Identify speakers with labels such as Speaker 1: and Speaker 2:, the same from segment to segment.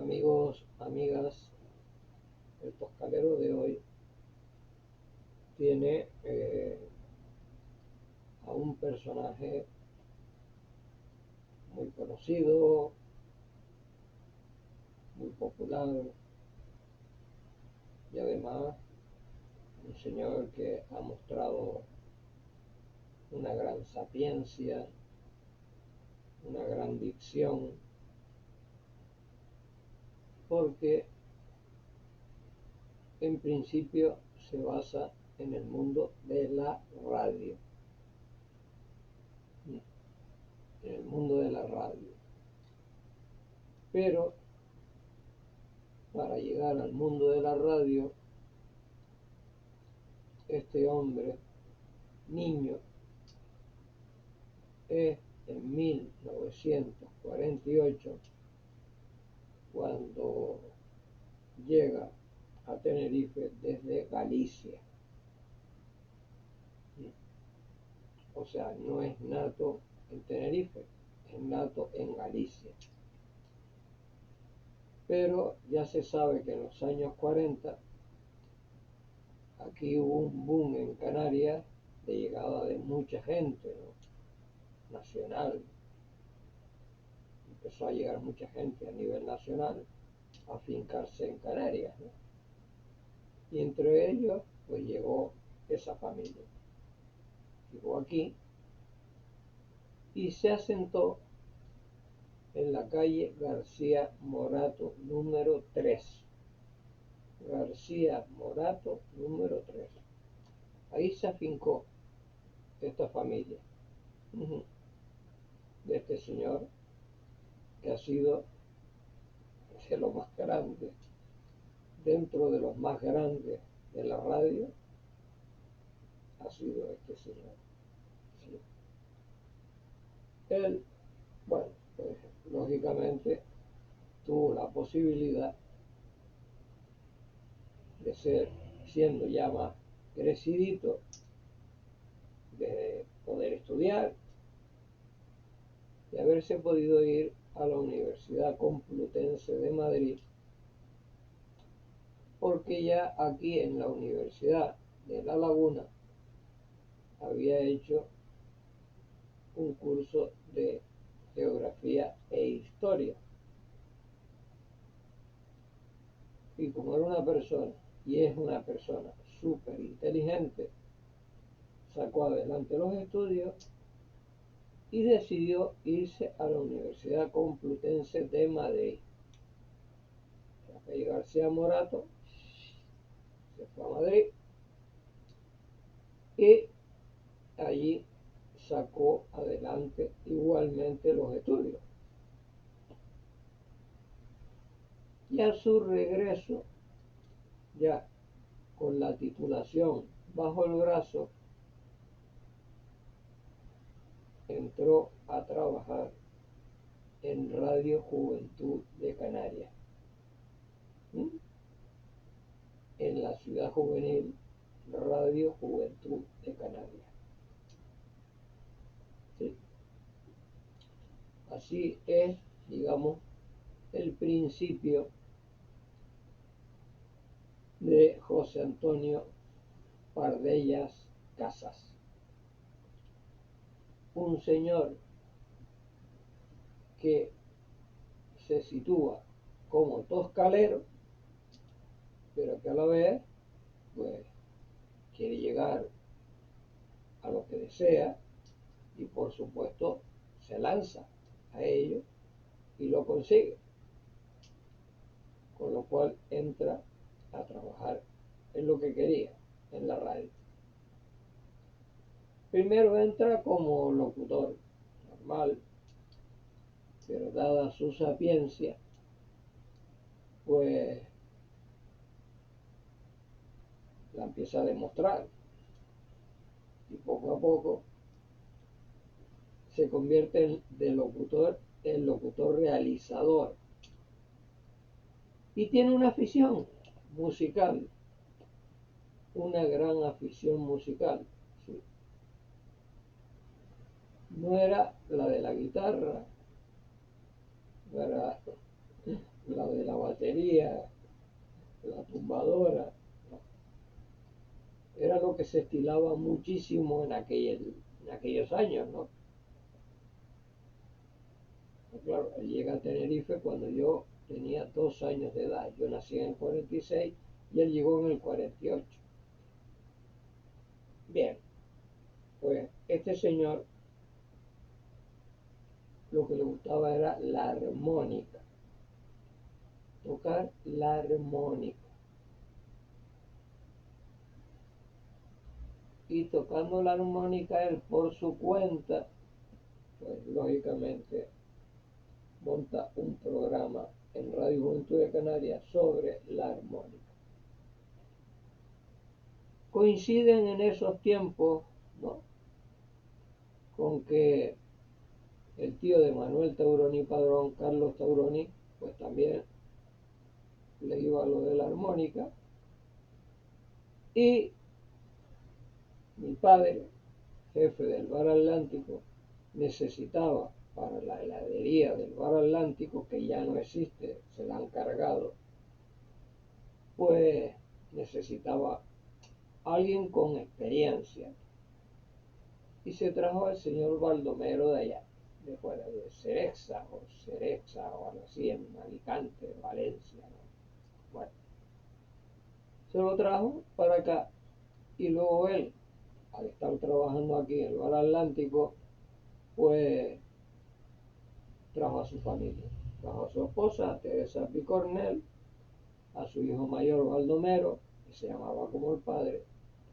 Speaker 1: Amigos, amigas, el Toscalero de hoy tiene a un personaje muy conocido, muy popular y además un señor que ha mostrado una gran sapiencia, una gran dicción, porque en principio se basa en el mundo de la radio, en el mundo de la radio. Pero para llegar al mundo de la radio, este hombre, niño, es en 1948 cuando llega a Tenerife desde Galicia. O sea, no es nato en Tenerife, es nato en Galicia. Pero ya se sabe que en los años 40 aquí hubo un boom en Canarias de llegada de mucha gente, ¿no? Nacional. Empezó a llegar mucha gente a nivel nacional a fincarse en Canarias, ¿no? Y entre ellos pues llegó esa familia. Llegó aquí y se asentó en la calle García Morato número 3. García Morato número 3. Ahí se afincó esta familia de este señor que ha sido de lo más grande, dentro de los más grandes de la radio, ha sido este señor. Sí. Él, bueno, pues lógicamente tuvo la posibilidad de ser, siendo ya más crecidito, de poder estudiar, de haberse podido ir a la Universidad Complutense de Madrid, porque ya aquí en la Universidad de La Laguna había hecho un curso de geografía e historia. Y como era una persona, y es una persona súper inteligente, sacó adelante los estudios y decidió irse a la Universidad Complutense de Madrid. Rafael García Morato se fue a Madrid y allí sacó adelante igualmente los estudios. Y a su regreso, ya con la titulación bajo el brazo, entró a trabajar en Radio Juventud de Canarias, en la ciudad juvenil Radio Juventud de Canarias. ¿Sí? Así es, digamos, el principio de José Antonio Pardellas Casas, un señor que se sitúa como toscalero, pero que a la vez pues quiere llegar a lo que desea y por supuesto se lanza a ello y lo consigue, con lo cual entra a trabajar en lo que quería, en la radio. Primero entra como locutor normal, pero dada su sapiencia, pues la empieza a demostrar y poco a poco se convierte de locutor en locutor realizador y tiene una afición musical, una gran afición musical. ¿Sí? No era la de la guitarra, no era la de la batería, la tumbadora, ¿no? Era lo que se estilaba muchísimo en aquellos años, ¿no? Pues claro, él llega a Tenerife cuando yo tenía 2 años de edad. Yo nací en el 46 y él llegó en el 48. Bien, pues este señor lo que le gustaba era la armónica, tocar la armónica. Y tocando la armónica él por su cuenta, pues lógicamente monta un programa en Radio Juventud de Canarias sobre la armónica. Coinciden en esos tiempos, ¿no?, con que el tío de Manuel Tauroni Padrón, Carlos Tauroni, pues también le iba a lo de la armónica. Y mi padre, jefe del Bar Atlántico, necesitaba para la heladería del Bar Atlántico, que ya no existe, se la han cargado, pues necesitaba alguien con experiencia. Y se trajo al señor Baldomero de allá, de fuera, de Cerexa o algo así, en Alicante, Valencia, ¿no? Bueno, se lo trajo para acá y luego él, al estar trabajando aquí en el Bar Atlántico, pues trajo a su familia. Trajo a su esposa, Teresa Picornel, a su hijo mayor Baldomero, que se llamaba como el padre,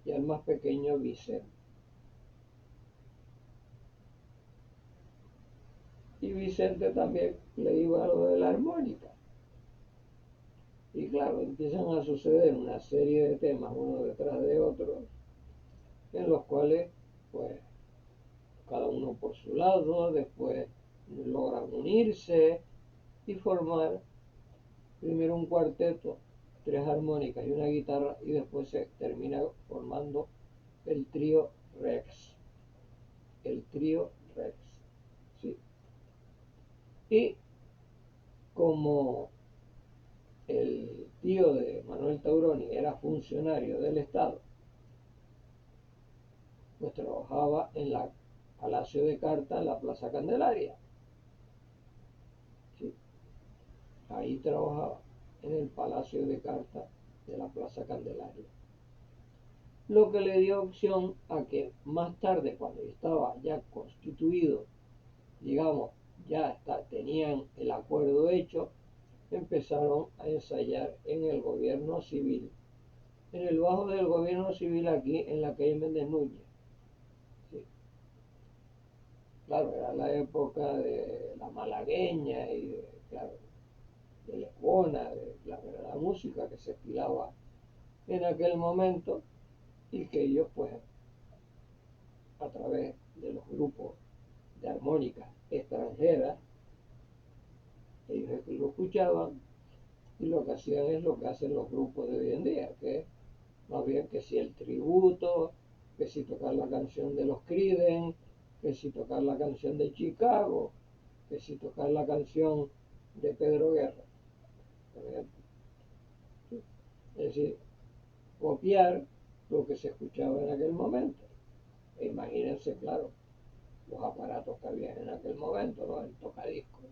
Speaker 1: y al más pequeño Vicente. Y Vicente también le iba a lo de la armónica. Y claro, empiezan a suceder una serie de temas uno detrás de otro, en los cuales, pues, cada uno por su lado, después logran unirse y formar primero un cuarteto, 3 armónicas y una guitarra, y después se termina formando el trío Rex. El trío Rex, sí. Y como el tío de Manuel Tauroni era funcionario del Estado, pues trabajaba en la Palacio de Carta, en la Plaza Candelaria. Sí, ahí trabajaba, en el Palacio de Carta de la Plaza Candelaria. Lo que le dio opción a que más tarde, cuando estaba ya constituido, digamos, tenían el acuerdo hecho, empezaron a ensayar en el gobierno civil, en el bajo del gobierno civil aquí en la calle Méndez Núñez. Sí. Claro, era la época de la malagueña y claro, de Lesbona, de la música que se estilaba en aquel momento, y que ellos pues a través de los grupos de armónicas extranjeras, ellos lo escuchaban y lo que hacían es lo que hacen los grupos de hoy en día, que más bien que si el tributo, que si tocar la canción de los Creedence, que si tocar la canción de Chicago, que si tocar la canción de Pedro Guerra, por ejemplo. Es decir, copiar lo que se escuchaba en aquel momento. E imagínense, claro, los aparatos que había en aquel momento, ¿no? El tocadiscos, ¿no?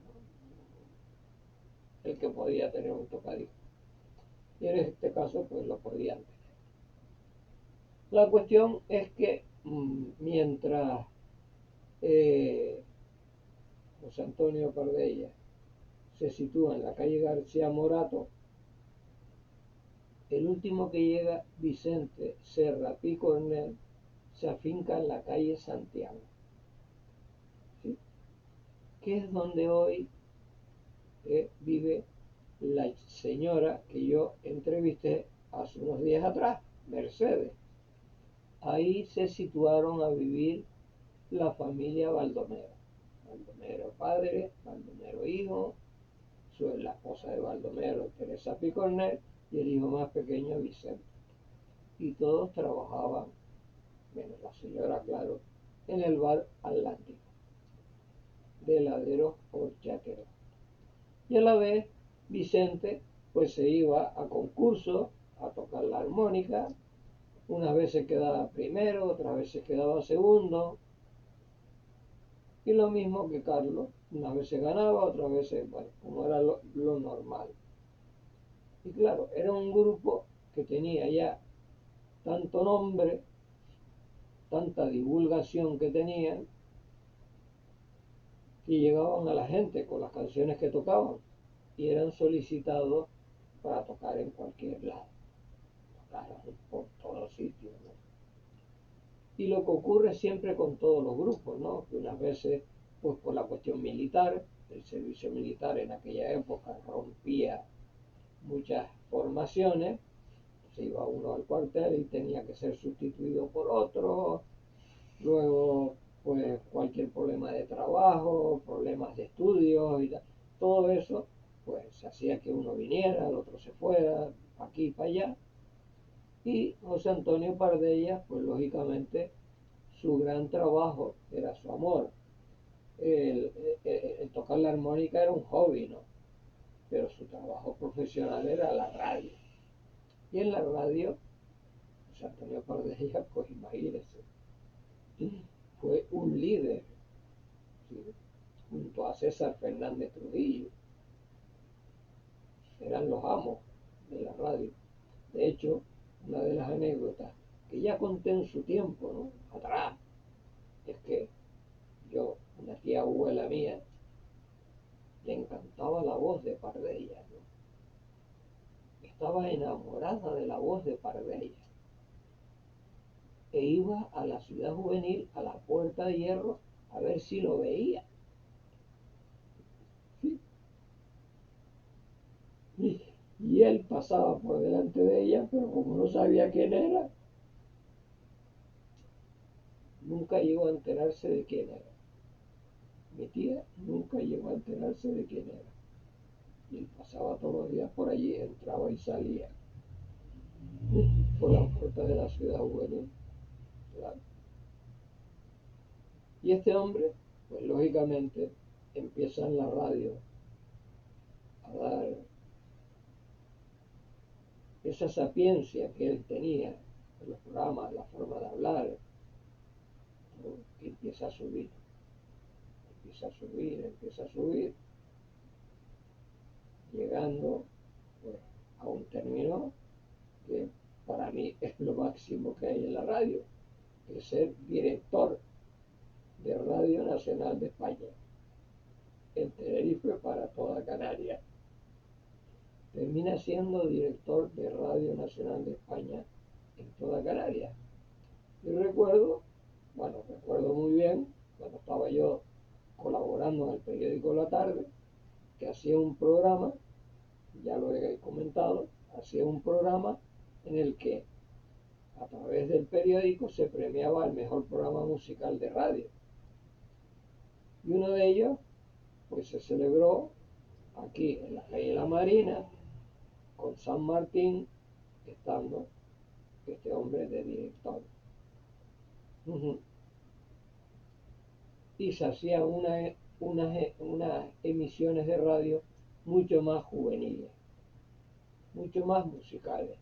Speaker 1: El que podía tener un tocadiscos. Y en este caso, pues lo podían tener. La cuestión es que mientras José Antonio Pardella se sitúa en la calle García Morato, el último que llega, Vicente Serra Picornel, se afinca en la calle Santiago, ¿sí?, que es donde hoy vive la señora que yo entrevisté hace unos días atrás, Mercedes. Ahí se situaron a vivir la familia Baldomero. Baldomero padre, Baldomero hijo, la esposa de Baldomero, Teresa Picornel, y el hijo más pequeño, Vicente. Y todos trabajaban, menos la señora, claro, en el Bar Atlántico, de heladeros horchateros. Y a la vez Vicente pues se iba a concursos a tocar la armónica, unas veces quedaba primero, otras veces quedaba segundo, y lo mismo que Carlos, unas veces ganaba, otras veces, bueno, como era lo normal. Y claro, era un grupo que tenía ya tanto nombre, tanta divulgación que tenían, que llegaban a la gente con las canciones que tocaban y eran solicitados para tocar en cualquier lado, tocaron por todos sitios, ¿no? Y lo que ocurre siempre con todos los grupos, ¿no? Que unas veces, pues por la cuestión militar, el servicio militar en aquella época rompía muchas formaciones, se iba uno al cuartel y tenía que ser sustituido por otro, luego pues cualquier problema de trabajo, problemas de estudios y todo eso, pues hacía que uno viniera, el otro se fuera, aquí y para allá. Y José Antonio Pardella, pues lógicamente su gran trabajo era su amor. El tocar la armónica era un hobby, ¿no? Pero su trabajo profesional era la radio. Y en la radio, José Antonio Pardella, pues imagínese, fue un líder, ¿sí? Junto a César Fernández Trujillo. Eran los amos de la radio. De hecho, una de las anécdotas que ya conté en su tiempo, ¿no? Atrás, es que una tía abuela mía, le encantaba la voz de Pardella, ¿no? Estaba enamorada de la voz de Pardella. E iba a la ciudad juvenil, a la Puerta de Hierro, a ver si lo veía. ¿Sí? Y él pasaba por delante de ella, pero como no sabía quién era, nunca llegó a enterarse de quién era. Mi tía nunca llegó a enterarse de quién era. Y él pasaba todos los días por allí, entraba y salía por la puerta de la ciudad juvenil. Claro. Y este hombre, pues lógicamente, empieza en la radio a dar esa sapiencia que él tenía en los programas, la forma de hablar, ¿no? Que empieza a subir, empieza a subir, empieza a subir, llegando pues, a un término que para mí es lo máximo que hay en la radio, que es ser director de Radio Nacional de España, en Tenerife para toda Canarias. Termina siendo director de Radio Nacional de España en toda Canarias. Y recuerdo muy bien, cuando estaba yo colaborando en el periódico La Tarde, que hacía un programa, ya lo he comentado, hacía un programa en el que a través del periódico se premiaba el mejor programa musical de radio. Y uno de ellos, pues se celebró aquí en la calle La Marina, con San Martín, estando este hombre de director. Y se hacían unas emisiones de radio mucho más juveniles, mucho más musicales.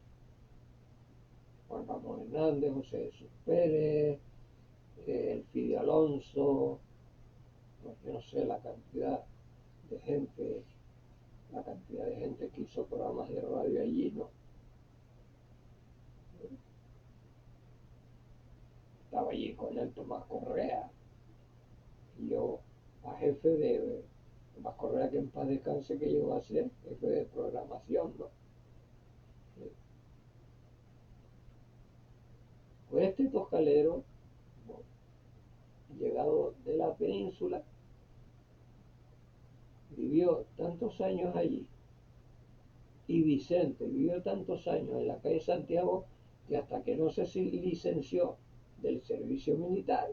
Speaker 1: Juan Ramón Hernández, José Jesús Pérez, Elfidio Alonso, pues yo no sé la cantidad de gente que hizo programas de radio allí, ¿no? Estaba allí con el Tomás Correa, y yo a jefe de Tomás Correa, que en paz descanse, que llegó a ser jefe de programación, ¿no? Pues este toscalero, bueno, llegado de la península, vivió tantos años allí, y Vicente vivió tantos años en la calle Santiago, que hasta que no se licenció del servicio militar,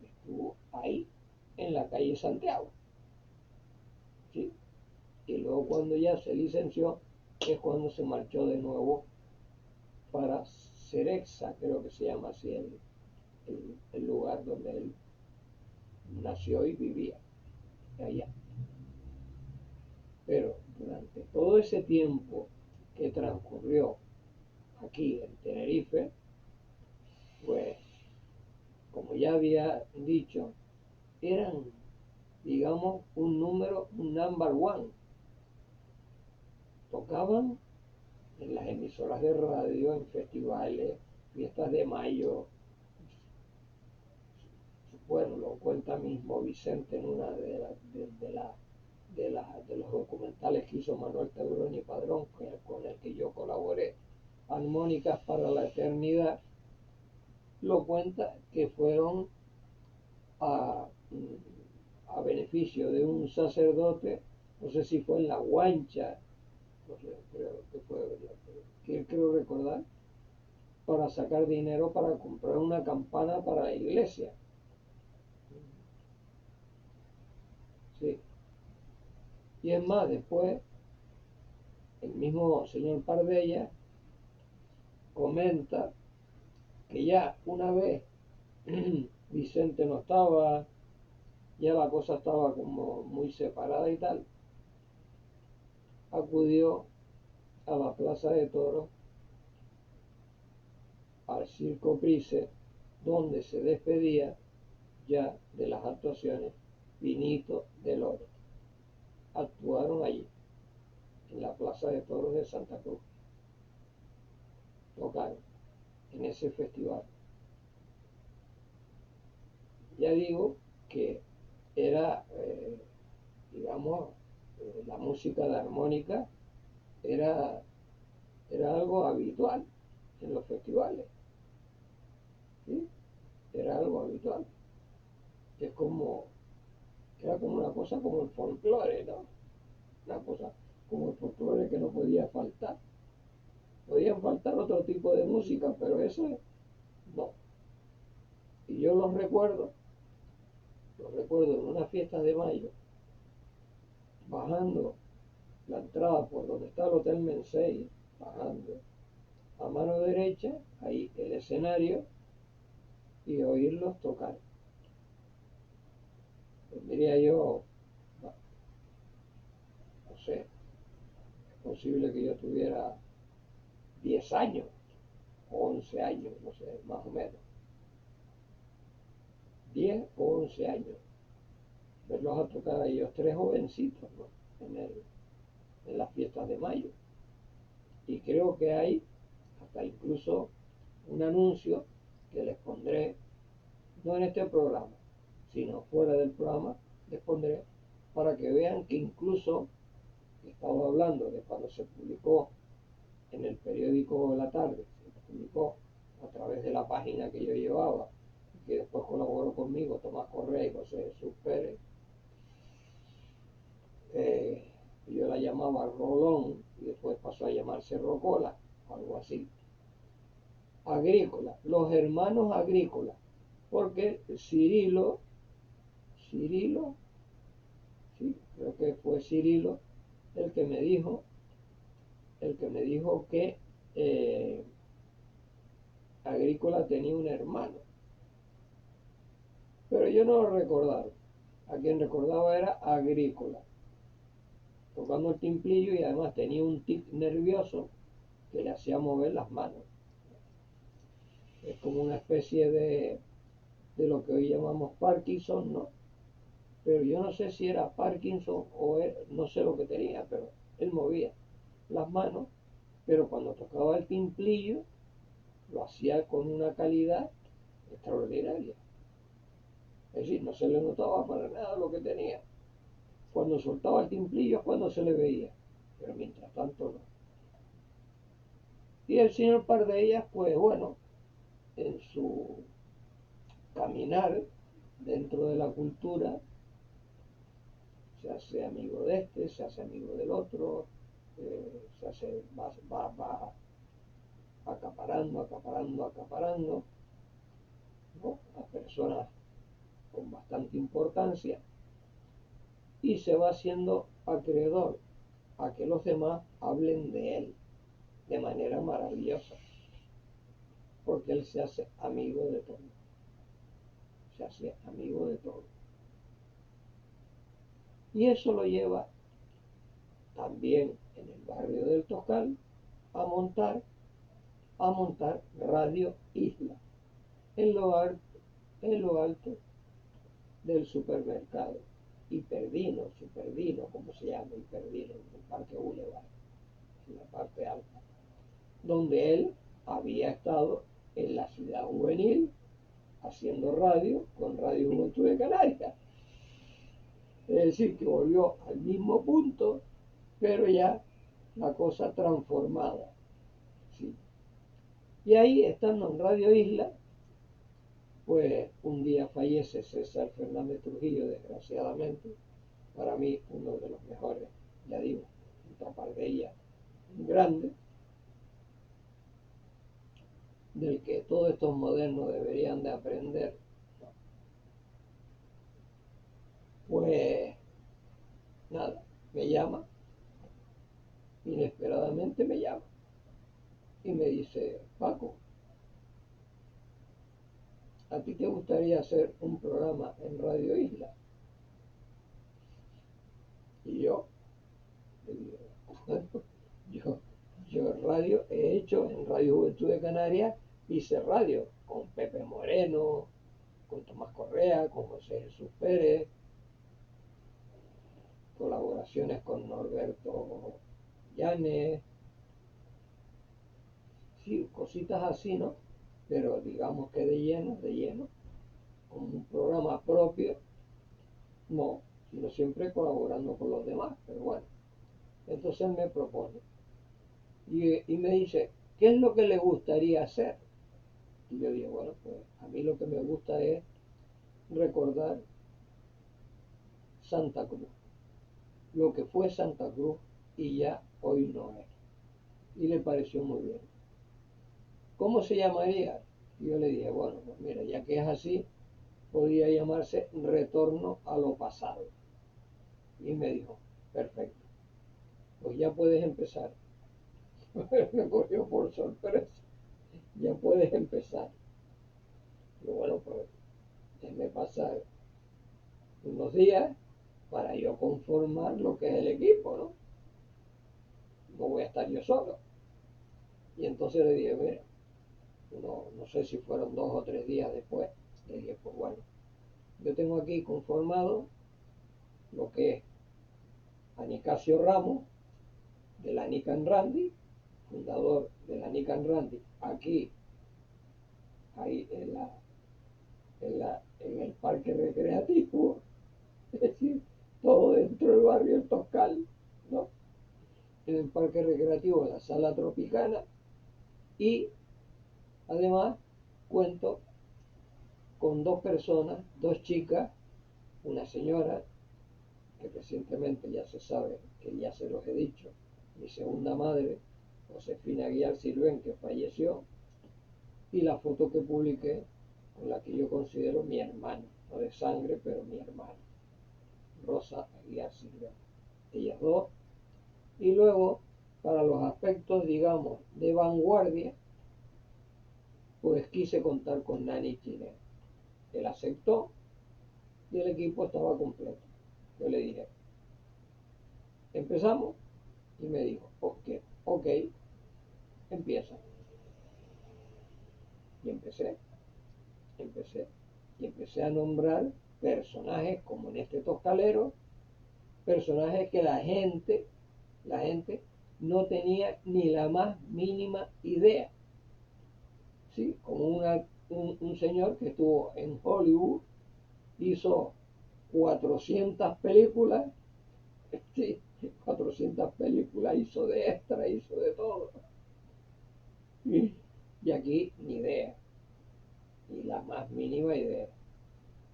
Speaker 1: estuvo ahí, en la calle Santiago, ¿sí? Y luego cuando ya se licenció, es cuando se marchó de nuevo para Cerexa, creo que se llama así el lugar donde él nació y vivía, allá. Pero durante todo ese tiempo que transcurrió aquí en Tenerife, pues, como ya había dicho, eran, digamos, un número, un number one. Tocaban en las emisoras de radio, en festivales, fiestas de mayo. Bueno, lo cuenta mismo Vicente en una de los documentales que hizo Manuel Tebrón y Padrón, con el que yo colaboré, Armónicas para la Eternidad. Lo cuenta que fueron a, a beneficio de un sacerdote, no sé si fue en La Guancha, no sé, creo que fue, que creo recordar, para sacar dinero para comprar una campana para la iglesia. Sí. Y es más, después el mismo señor Pardella comenta que ya una vez Vicente no estaba, ya la cosa estaba como muy separada y tal, acudió a la Plaza de Toros, al Circo Price, donde se despedía ya de las actuaciones Vinito del Oro. Actuaron allí, en la Plaza de Toros de Santa Cruz. Tocaron en ese festival. Ya digo que era, digamos, la música de armónica era, era algo habitual en los festivales, ¿sí? Era algo habitual. Es como, era como una cosa como el folclore, ¿no? Una cosa como el folclore que no podía faltar. Podían faltar otro tipo de música, pero eso no. Y yo los recuerdo en unas fiestas de mayo, bajando la entrada por donde está el Hotel Mensei, bajando a mano derecha, ahí el escenario, y oírlos tocar. Tendría yo, no sé, es posible que yo tuviera 10 años, o 11 años, no sé, más o menos. 10 o 11 años. Verlos a tocar a ellos tres jovencitos, ¿no? En las fiestas de mayo. Y creo que hay hasta incluso un anuncio que les pondré, no en este programa, sino fuera del programa, les pondré para que vean que incluso, estaba hablando de cuando se publicó en el periódico La Tarde, se publicó a través de la página que yo llevaba, que después colaboró conmigo Tomás Correa y José Jesús Pérez, yo la llamaba Rolón y después pasó a llamarse Rocola, algo así. Agrícola, los hermanos Agrícola, porque Cirilo, sí, creo que fue Cirilo el que me dijo, que Agrícola tenía un hermano, pero yo no lo recordaba. A quien recordaba era Agrícola, tocando el timplillo, y además tenía un tic nervioso que le hacía mover las manos. Es como una especie de lo que hoy llamamos Parkinson, ¿no? Pero yo no sé si era Parkinson o no sé lo que tenía, pero él movía las manos, pero cuando tocaba el timplillo lo hacía con una calidad extraordinaria. Es decir, no se le notaba para nada lo que tenía. Cuando soltaba el timplillo es cuando se le veía, pero mientras tanto no. Y el señor Pardellas, pues bueno, en su caminar dentro de la cultura, se hace amigo de este, se hace amigo del otro, se hace, va acaparando, ¿no? A personas con bastante importancia, y se va haciendo acreedor a que los demás hablen de él de manera maravillosa, porque él se hace amigo de todo, se hace amigo de todo. Y eso lo lleva también en el barrio del Toscal, a montar Radio Isla en lo alto del supermercado Superdino, como se llama, Hiperdino, en el Parque Boulevard, en la parte alta, donde él había estado en la Ciudad Juvenil haciendo radio con Radio Juventud de Canarias. Es decir, que volvió al mismo punto, pero ya la cosa transformada. ¿Sí? Y ahí, estando en Radio Isla, pues un día fallece César Fernández Trujillo, desgraciadamente, para mí uno de los mejores, ya digo, un Tapardella grande, del que todos estos modernos deberían de aprender. Pues nada, me llama, inesperadamente me llama y me dice: Paco, ¿a ti te gustaría hacer un programa en Radio Isla? Y yo le digo, bueno, yo radio he hecho en Radio Juventud de Canarias, hice radio con Pepe Moreno, con Tomás Correa, con José Jesús Pérez, colaboraciones con Norberto Llanes, sí, cositas así, ¿no? Pero digamos que de lleno, con un programa propio, no, sino siempre colaborando con los demás, pero bueno. Entonces me propone y me dice, ¿qué es lo que le gustaría hacer? Y yo digo, bueno, pues a mí lo que me gusta es recordar Santa Cruz, lo que fue Santa Cruz y ya hoy no es. Y le pareció muy bien. ¿Cómo se llamaría? Y yo le dije, bueno, pues mira, ya que es así, podría llamarse Retorno a lo Pasado. Y me dijo, perfecto, pues ya puedes empezar. Me cogió por sorpresa, ya puedes empezar. Y bueno, pues déjeme pasar unos días para yo conformar lo que es el equipo, ¿no? No voy a estar yo solo. Y entonces le dije, mira, no sé si fueron 2 o 3 días después, le dije, pues bueno, yo tengo aquí conformado lo que es Anicasio Ramos, de la Nican Randy, fundador de la Nican Randy, aquí, ahí en el parque recreativo, es decir, todo dentro del barrio El Toscal, ¿no? En el parque recreativo de la Sala Tropicana, y además cuento con 2 personas, 2 chicas, una señora que recientemente ya se sabe, que ya se los he dicho, mi segunda madre, Josefina Aguiar Silven, que falleció, y la foto que publiqué con la que yo considero mi hermana, no de sangre, pero mi hermana, Rosa Aguiar Silven. Ellas 2. Y luego, para los aspectos, digamos, de vanguardia, pues quise contar con Nani Chile. Él aceptó y el equipo estaba completo. Yo le dije, empezamos, y me dijo, ok, empieza. Y empecé a nombrar personajes como en este Toscalero, personajes que la gente no tenía ni la más mínima idea. ¿Sí? Como un señor que estuvo en Hollywood, hizo 400 películas, sí, 400 películas, hizo de extra, hizo de todo. Y aquí ni idea, ni la más mínima idea.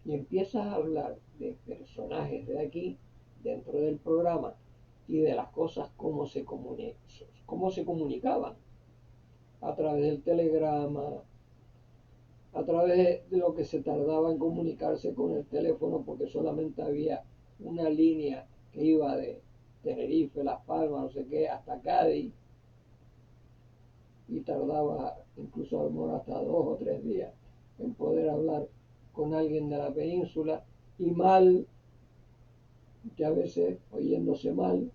Speaker 1: Y empiezas a hablar de personajes de aquí, dentro del programa, y de las cosas cómo se comunicaban, a través del telegrama, a través de lo que se tardaba en comunicarse con el teléfono, porque solamente había una línea que iba de Tenerife, Las Palmas, no sé qué, hasta Cádiz, y tardaba incluso a lo mejor hasta 2 o 3 días en poder hablar con alguien de la península, y mal, que a veces oyéndose mal,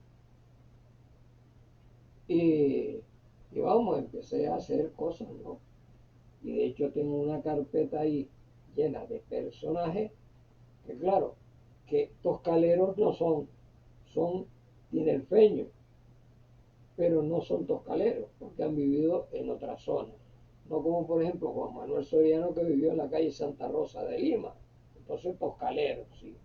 Speaker 1: Y, y vamos, empecé a hacer cosas, ¿no? Y de hecho tengo una carpeta ahí llena de personajes que claro, que toscaleros no son, son tinerfeños, pero no son toscaleros, porque han vivido en otras zonas. No como por ejemplo Juan Manuel Soriano, que vivió en la calle Santa Rosa de Lima. Entonces toscalero, sí.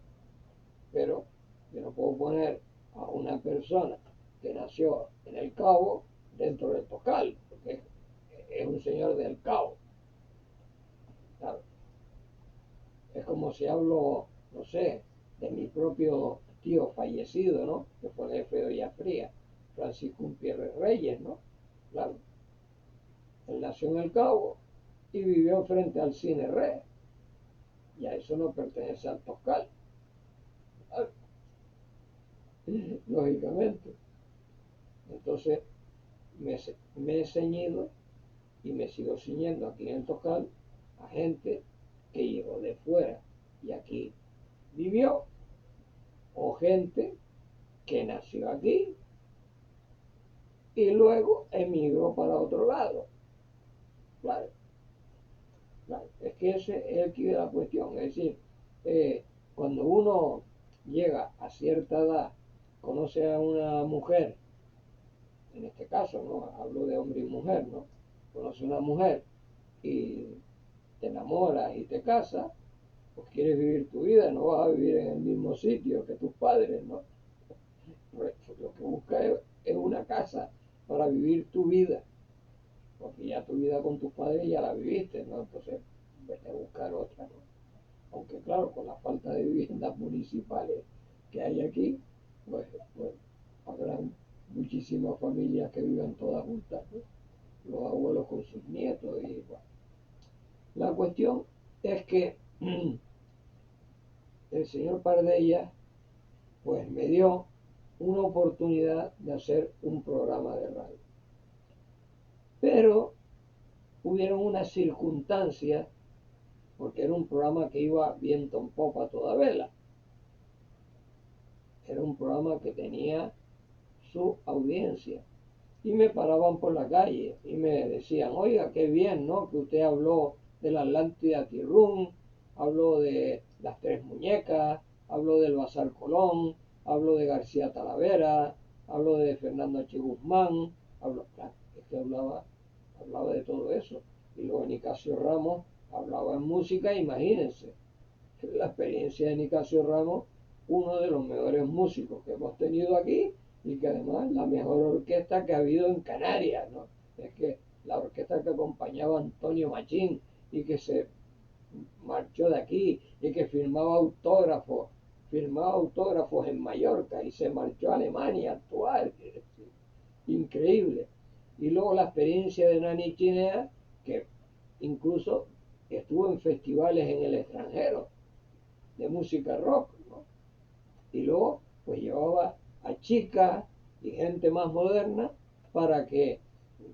Speaker 1: Pero yo no puedo poner a una persona que nació en el Cabo dentro del Toscal, porque es un señor del Cabo. Claro, es como si hablo, no sé, de mi propio tío fallecido, ¿no? Que fue el jefe de Olla Fría, Francisco Umpierre Reyes, ¿no? Claro, él nació en el Cabo y vivió frente al Cine Re, y a eso no pertenece al Toscal, claro, lógicamente. Entonces me he ceñido y me sigo ciñendo aquí en el Toscal a gente que llegó de fuera y aquí vivió, o gente que nació aquí y luego emigró para otro lado. Claro, claro. Es que ese es el quid de la cuestión. Es decir, cuando uno llega a cierta edad, conoce a una mujer, en este caso, ¿no? Hablo de hombre y mujer, ¿no? Conoce a una mujer y te enamoras y te casas, pues quieres vivir tu vida, no vas a vivir en el mismo sitio que tus padres, ¿no? Lo que buscas es una casa para vivir tu vida, porque ya tu vida con tus padres ya la viviste, ¿no? Entonces, vete a buscar otra, ¿no? Aunque claro, con la falta de viviendas municipales que hay aquí, pues, pues habrán muchísimas familias que vivan todas juntas, ¿no? Los abuelos con sus nietos y bueno. La cuestión es que el señor Pardella pues me dio una oportunidad de hacer un programa de radio. Pero hubieron unas circunstancias, porque era un programa que iba viento en popa a toda vela. Era un programa que tenía su audiencia. Y me paraban por la calle y me decían, oiga, qué bien, ¿no? Que usted habló de la Atlántida Tirún, habló de las Tres Muñecas, habló del Bazar Colón, habló de García Talavera, habló de Fernando H. Guzmán, habló, claro, es que hablaba de todo eso. Y luego Nicasio Ramos hablaba en música, imagínense, la experiencia de Nicasio Ramos, uno de los mejores músicos que hemos tenido aquí y que además la mejor orquesta que ha habido en Canarias, ¿no? Es que la orquesta que acompañaba a Antonio Machín y que se marchó de aquí y que firmaba autógrafos en Mallorca y se marchó a Alemania a actuar, increíble. Y luego la experiencia de Nani Chinea, que incluso estuvo en festivales en el extranjero de música rock, ¿no? Y luego pues llevaba a chicas y gente más moderna para que,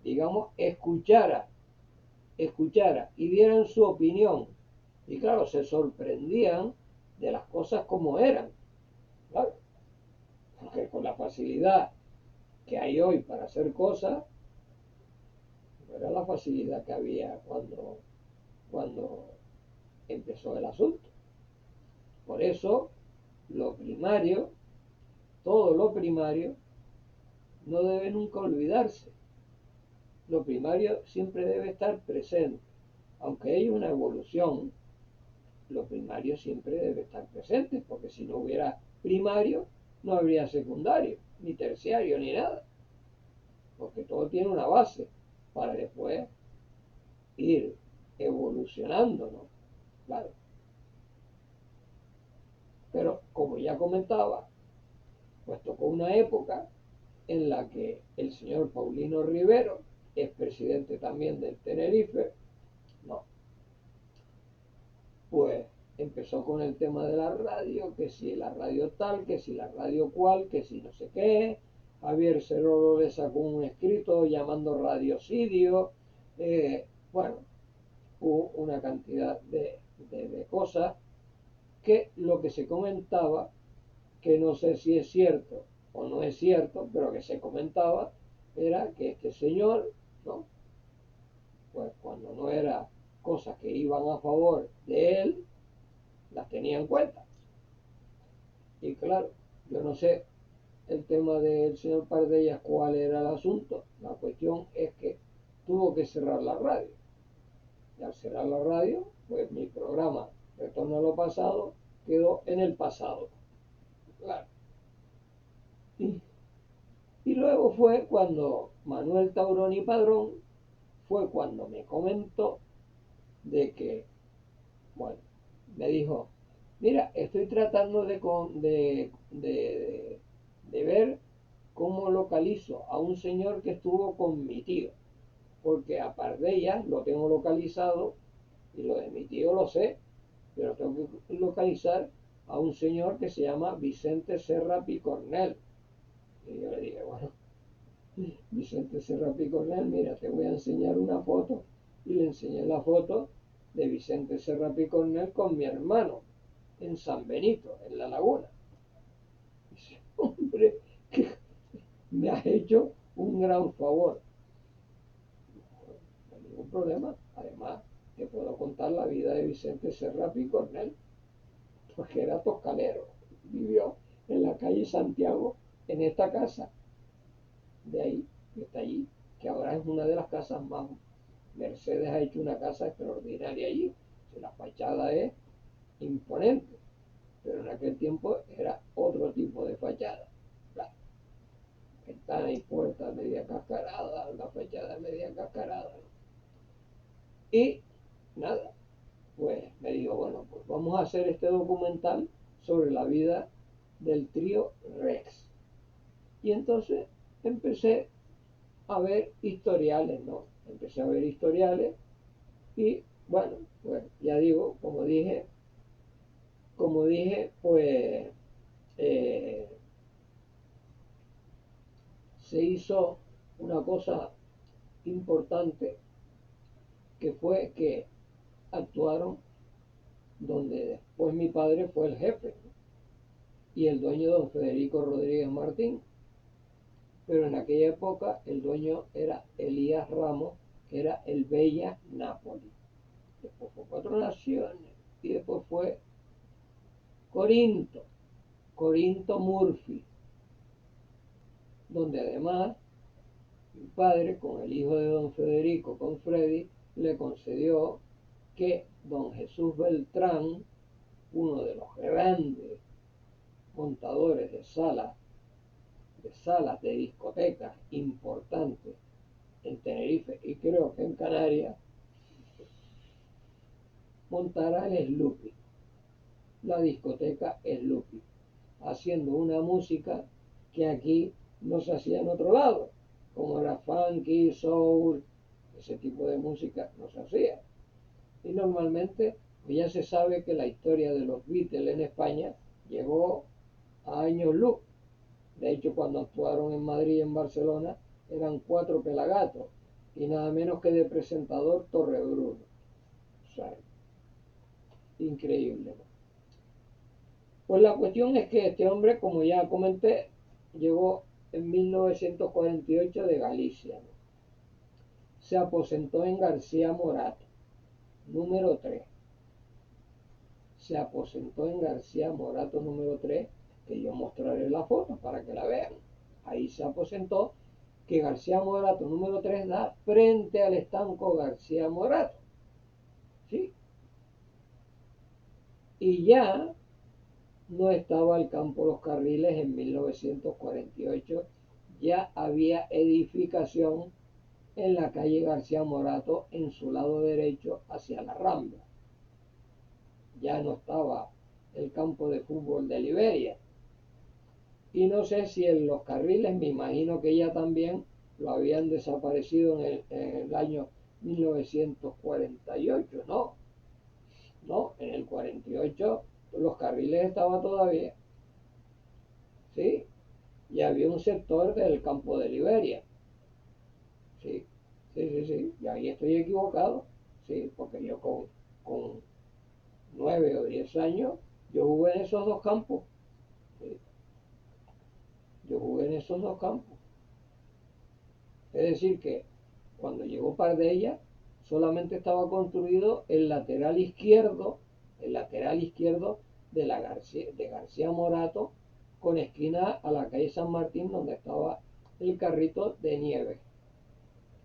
Speaker 1: digamos, escuchara y dieran su opinión. Y claro, se sorprendían de las cosas como eran, claro, porque con la facilidad que hay hoy para hacer cosas, no era la facilidad que había cuando empezó el asunto. Por eso, lo primario, todo lo primario, no debe nunca olvidarse. Lo primario siempre debe estar presente. Aunque hay una evolución, lo primario siempre debe estar presente, porque si no hubiera primario, no habría secundario, ni terciario, ni nada. Porque todo tiene una base para después ir evolucionando, ¿no? Claro. Pero como ya comentaba, pues tocó una época en la que el señor Paulino Rivero, es presidente también del Tenerife, no, pues empezó con el tema de la radio, que si la radio tal, que si la radio cual, que si no sé qué. Javier Cerolo le sacó un escrito llamando radiocidio. Bueno, hubo una cantidad de cosas que lo que se comentaba, que no sé si es cierto o no es cierto, pero que se comentaba, era que este señor, ¿no? Pues cuando no era cosas que iban a favor de él, las tenía en cuenta. Y claro, yo no sé el tema del señor Pardellas cuál era el asunto. La cuestión es que tuvo que cerrar la radio. Y al cerrar la radio, pues mi programa Retorno a lo Pasado quedó en el pasado. Claro. Y, y luego fue cuando Manuel Tauroni Padrón fue cuando me comentó de que, bueno, me dijo, mira, estoy tratando de ver cómo localizo a un señor que estuvo con mi tío, porque a Pardellas lo tengo localizado y lo de mi tío lo sé, pero tengo que localizar a un señor que se llama Vicente Serra Picornel. Y yo le dije, bueno, Vicente Serra Picornel, mira, te voy a enseñar una foto. Y le enseñé la foto de Vicente Serra Picornel con mi hermano en San Benito, en La Laguna. Y dice, hombre, que me has hecho un gran favor. No hay ningún problema. Además, te puedo contar la vida de Vicente Serra Picornel, porque era toscanero. Vivió en la calle Santiago, en esta casa de ahí, que está allí, que ahora es una de las casas más. Mercedes ha hecho una casa extraordinaria allí. La fachada es imponente, pero en aquel tiempo era otro tipo de fachada. La ventana y puerta media cascarada, la fachada media cascarada. Y nada, pues me dijo, bueno, pues vamos a hacer este documental sobre la vida del trío Rex. Y entonces empecé a ver historiales, ¿no? Empecé a ver historiales y bueno, pues ya digo, como dije, pues eh, se hizo una cosa importante que fue que actuaron donde después mi padre fue el jefe, ¿no? Y el dueño don Federico Rodríguez Martín, pero en aquella época el dueño era Elías Ramos, que era el Bella Napoli. Después fue Cuatro Naciones y después fue Corinto, Corinto Murphy, donde además mi padre, con el hijo de don Federico, con Freddy, le concedió que don Jesús Beltrán, uno de los grandes montadores de salas de discotecas importantes en Tenerife y creo que en Canarias, montara el Sluppy, la discoteca Sluppy, haciendo una música que aquí no se hacía en otro lado, como era funky, soul, ese tipo de música no se hacía. Y normalmente pues ya se sabe que la historia de los Beatles en España llegó a años luz. De hecho, cuando actuaron en Madrid y en Barcelona, eran cuatro pelagatos y nada menos que de presentador Torrebruno. O sea, increíble, ¿no? Pues la cuestión es que este hombre, como ya comenté, llegó en 1948 de Galicia, ¿no? Se aposentó en García Morato, número 3. Se aposentó en García Morato número 3, que yo mostraré la foto para que la vean. Ahí se aposentó, que García Morato número 3 da frente al estanco García Morato. ¿Sí? Y ya no estaba el campo Los Carriles en 1948, ya había edificación en la calle García Morato en su lado derecho hacia la Rambla. Ya no estaba el campo de fútbol de Liberia. Y no sé si en Los Carriles, me imagino que ya también lo habían desaparecido en el año 1948, ¿no? No, en el 48 Los Carriles estaba todavía, ¿sí? Y había un sector del campo de Liberia, ¿sí? Sí, sí, sí, y ahí estoy equivocado, ¿sí? Porque yo con 9 o 10 años, yo jugué en esos dos campos, ¿sí? Yo jugué en esos dos campos. Es decir, que cuando llegó Pardella solamente estaba construido el lateral izquierdo de García Morato, con esquina a la calle San Martín, donde estaba el carrito de Nieves,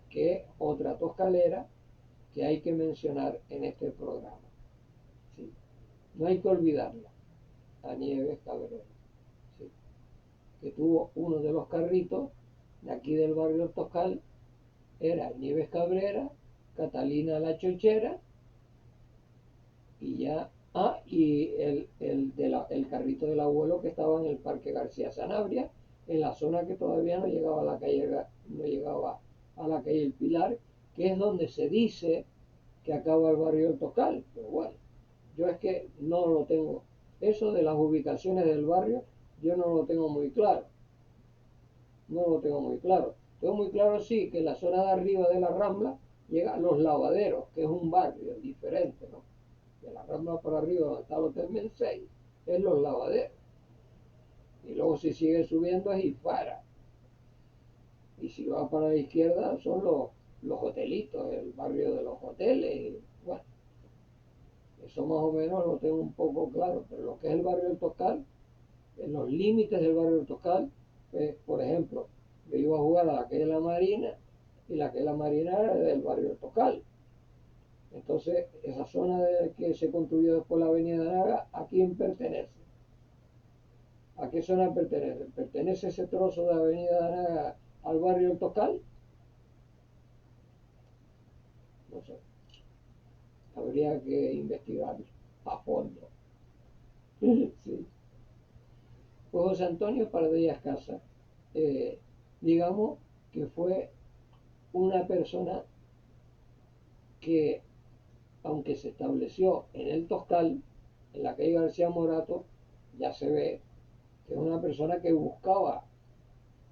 Speaker 1: que es otra toscalera que hay que mencionar en este programa. ¿Sí? No hay que olvidarla, a Nieves Cabrera, ¿sí? Que tuvo uno de los carritos de aquí del barrio Toscal, era Nieves Cabrera, Catalina la Chochera, y ya, y el carrito del abuelo que estaba en el Parque García Sanabria, en la zona que todavía no llegaba a la calle, no llegaba a la calle El Pilar, que es donde se dice que acaba el barrio del Tocal. Pero bueno, yo es que no lo tengo, eso de las ubicaciones del barrio, yo no lo tengo muy claro, no lo tengo muy claro. Tengo muy claro, sí, que en la zona de arriba de la Rambla llega Los Lavaderos, que es un barrio diferente, ¿no? De la Rambla para arriba, donde está el Hotel Mensei, es Los Lavaderos. Y luego si sigue subiendo es Ifara. Y si va para la izquierda son los hotelitos, el barrio de los hoteles. Y bueno, eso más o menos lo tengo un poco claro. Pero lo que es el barrio del Toscal, en los límites del barrio del Toscal, por ejemplo, yo iba a jugar a la calle de la Marina, y la calle de la Marina era del barrio del Toscal. Entonces, esa zona que se construyó después la avenida Naga, ¿a quién pertenece? ¿A qué zona pertenece? ¿Pertenece ese trozo de avenida Naga al barrio del Toscal? No sé. Habría que investigarlo a fondo. Sí. Pues José Antonio Pardellas Casa, eh, digamos que fue una persona que, aunque se estableció en el Toscal, en la calle García Morato, ya se ve que es una persona que buscaba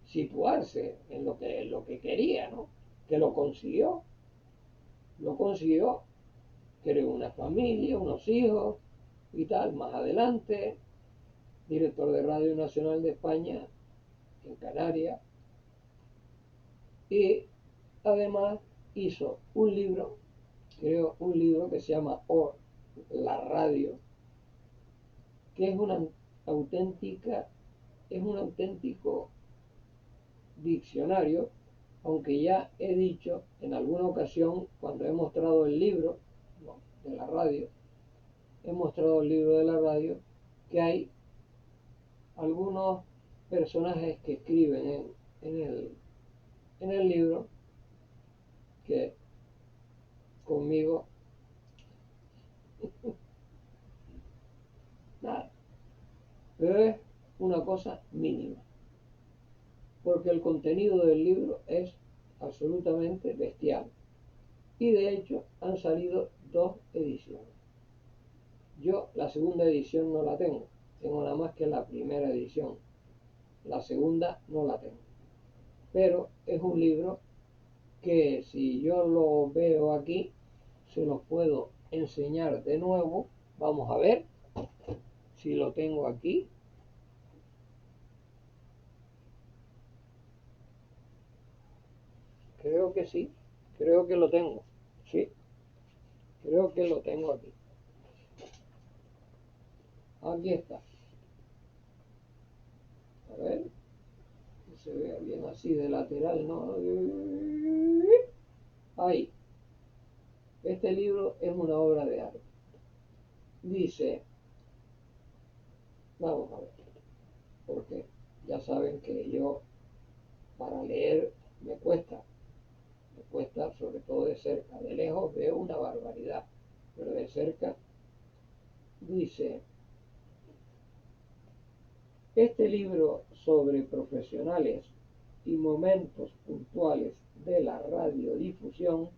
Speaker 1: situarse en lo que quería, ¿no? Que lo consiguió, creó una familia, unos hijos y tal, más adelante, director de Radio Nacional de España en Canarias, y además hizo un libro, creó un libro que se llama La Radio, que es un auténtico diccionario, aunque ya he dicho en alguna ocasión, cuando he mostrado el libro, no, de la radio, he mostrado el libro de la radio, que hay algunos personajes que escriben en el libro que conmigo, nada, pero es una cosa mínima, porque el contenido del libro es absolutamente bestial. Y de hecho han salido dos ediciones. Yo la segunda edición no la tengo, tengo nada más que la primera edición. La segunda no la tengo. Pero es un libro que si yo lo veo aquí, se los puedo enseñar de nuevo. Vamos a ver si lo tengo aquí. Creo que sí, creo que lo tengo. Sí, creo que lo tengo aquí. Aquí está. A ver, que se vea bien así de lateral, ¿no? Ahí. Este libro es una obra de arte. Dice, vamos a ver, porque ya saben que yo para leer me cuesta sobre todo de cerca, de lejos veo una barbaridad, pero de cerca dice, este libro sobre profesionales y momentos puntuales de la radiodifusión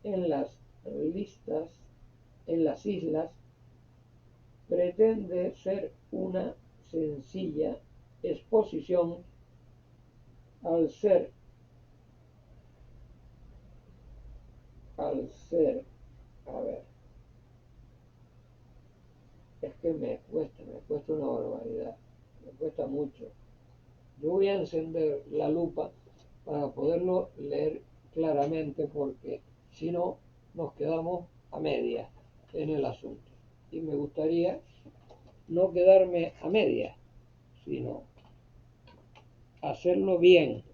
Speaker 1: en las listas, en las islas, pretende ser una sencilla exposición al ser, a ver, es que me cuesta una barbaridad, me cuesta mucho. Yo voy a encender la lupa para poderlo leer claramente, porque si no nos quedamos a medias en el asunto. Y me gustaría no quedarme a medias, sino hacerlo bien.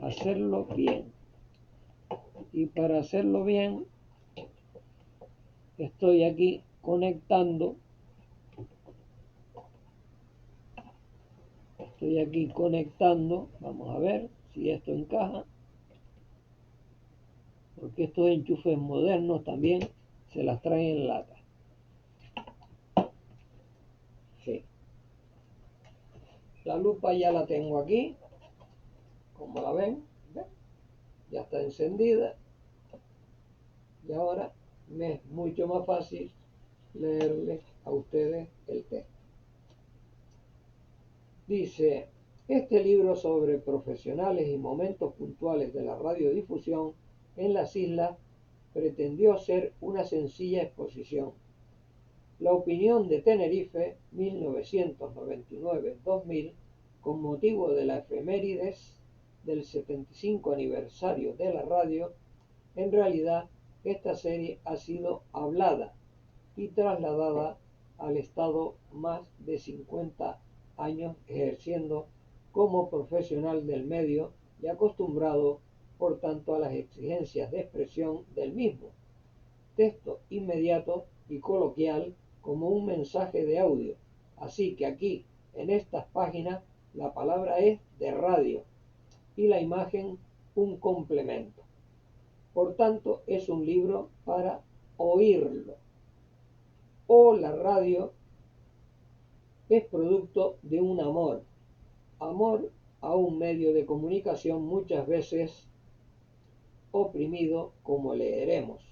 Speaker 1: Hacerlo bien. Y para hacerlo bien, estoy aquí conectando. Vamos a ver si esto encaja, porque estos enchufes modernos también se las traen en lata. Sí. La lupa ya la tengo aquí, como la ven, ya está encendida, y ahora me es mucho más fácil leerles a ustedes el texto. Dice: este libro sobre profesionales y momentos puntuales de la radiodifusión en las islas pretendió ser una sencilla exposición. La opinión de Tenerife 1999-2000, con motivo de la efemérides del 75 aniversario de la radio. En realidad, esta serie ha sido hablada y trasladada al Estado más de 50 años ejerciendo como profesional del medio y acostumbrado, por tanto, a las exigencias de expresión del mismo. Texto inmediato y coloquial como un mensaje de audio. Así que aquí, en estas páginas, la palabra es de radio y la imagen un complemento. Por tanto, es un libro para oírlo. O la radio es producto de un amor a un medio de comunicación muchas veces oprimido, como leeremos.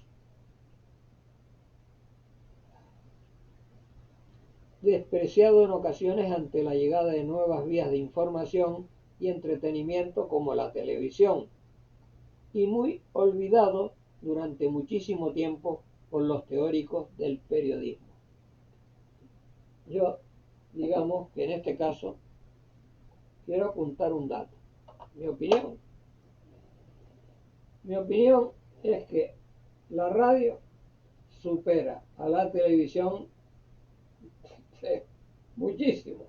Speaker 1: Despreciado en ocasiones ante la llegada de nuevas vías de información y entretenimiento como la televisión, y muy olvidado durante muchísimo tiempo por los teóricos del periodismo. Yo, digamos que en este caso, quiero apuntar un dato. Mi opinión es que la radio supera a la televisión muchísimo.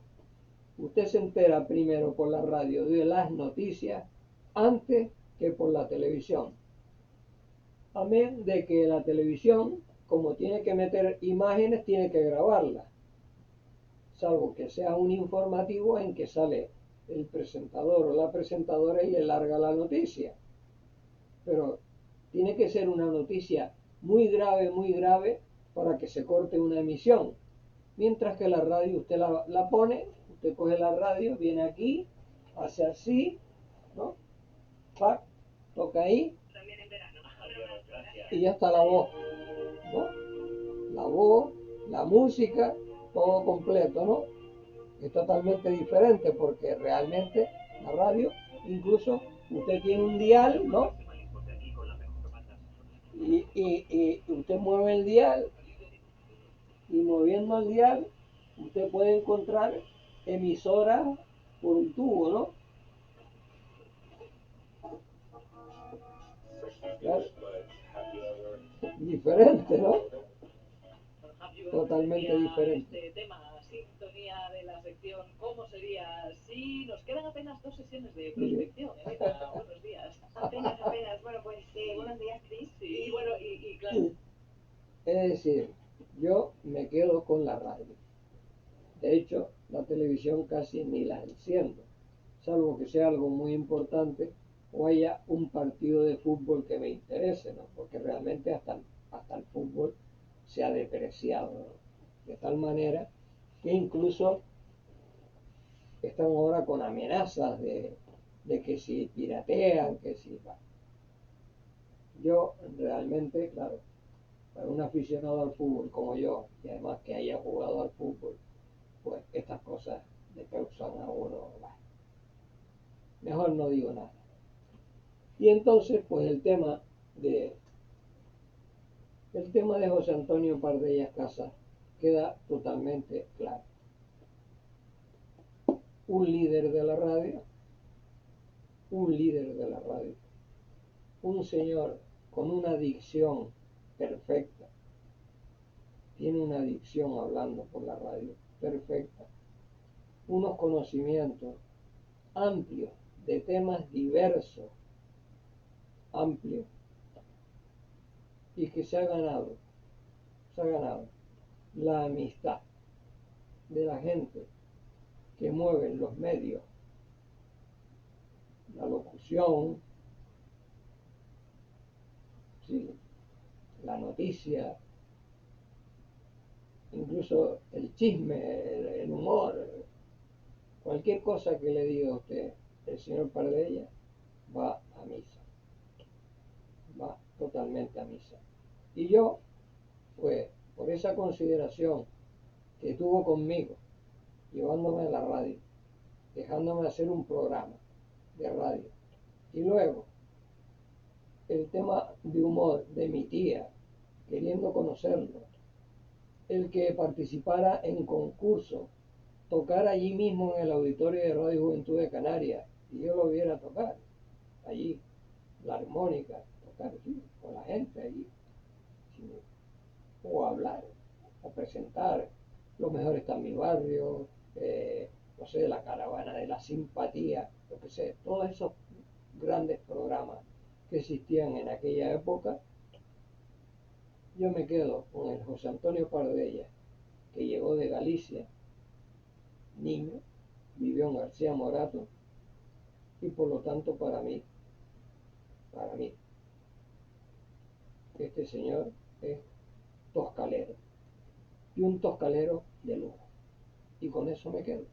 Speaker 1: Usted se entera primero por la radio de las noticias antes que por la televisión. Amén de que la televisión, como tiene que meter imágenes, tiene que grabarlas. Salvo que sea un informativo en que sale el presentador o la presentadora y le larga la noticia. Pero tiene que ser una noticia muy grave para que se corte una emisión. Mientras que la radio usted la pone, usted coge la radio, viene aquí, hace así, ¿no? ¡Pac! Toca ahí y ya está la voz, ¿no? La voz, la música, todo completo, ¿no? Es totalmente diferente porque realmente la radio, incluso usted tiene un dial, ¿no? Y usted mueve el dial y moviendo el dial usted puede encontrar emisoras por un tubo, ¿no? Claro. Diferente, ¿no? Totalmente diferente.
Speaker 2: Este tema, sintonía de la sección ¿Cómo sería si nos quedan apenas 2 sesiones de prospección? Buenos días. Apenas. Bueno, pues buenos días, Cris. Sí. Y bueno, y claro.
Speaker 1: Es decir, yo me quedo con la radio. De hecho, la televisión casi ni la enciendo, salvo que sea algo muy importante o haya un partido de fútbol que me interese, ¿no? Porque realmente hasta el fútbol se ha depreciado, ¿no? De tal manera que incluso están ahora con amenazas de que si piratean, que si... Yo realmente, claro, para un aficionado al fútbol como yo, y además que haya jugado al fútbol, pues estas cosas le causan a uno, mejor no digo nada. Y entonces, pues el tema de José Antonio Pardellas Casas queda totalmente claro. un líder de la radio, un líder de la radio, un señor con una dicción perfecta, tiene una dicción hablando por la radio perfecta, unos conocimientos amplios de temas diversos, amplios, y que se ha ganado la amistad de la gente que mueven los medios, la locución, ¿sí?, la noticia, incluso el chisme, el humor, cualquier cosa que le diga a usted el señor Pardella va a misa, va totalmente a misa. Y yo, pues, por esa consideración que tuvo conmigo, llevándome a la radio, dejándome hacer un programa de radio, y luego el tema de humor de mi tía, queriendo conocerlo, el que participara en concurso, tocar allí mismo en el auditorio de Radio Juventud de Canarias, y yo lo viera tocar allí, la armónica, tocar ¿sí?, con la gente allí, ¿sí?, o hablar, o presentar Lo Mejor Está en Mi Barrio, no sé, La Caravana de la Simpatía, lo que sé, todos esos grandes programas que existían en aquella época. Yo me quedo con el José Antonio Pardella, que llegó de Galicia, niño, vivió en García Morato, y por lo tanto para mí, este señor es toscalero, y un toscalero de lujo. Y con eso me quedo.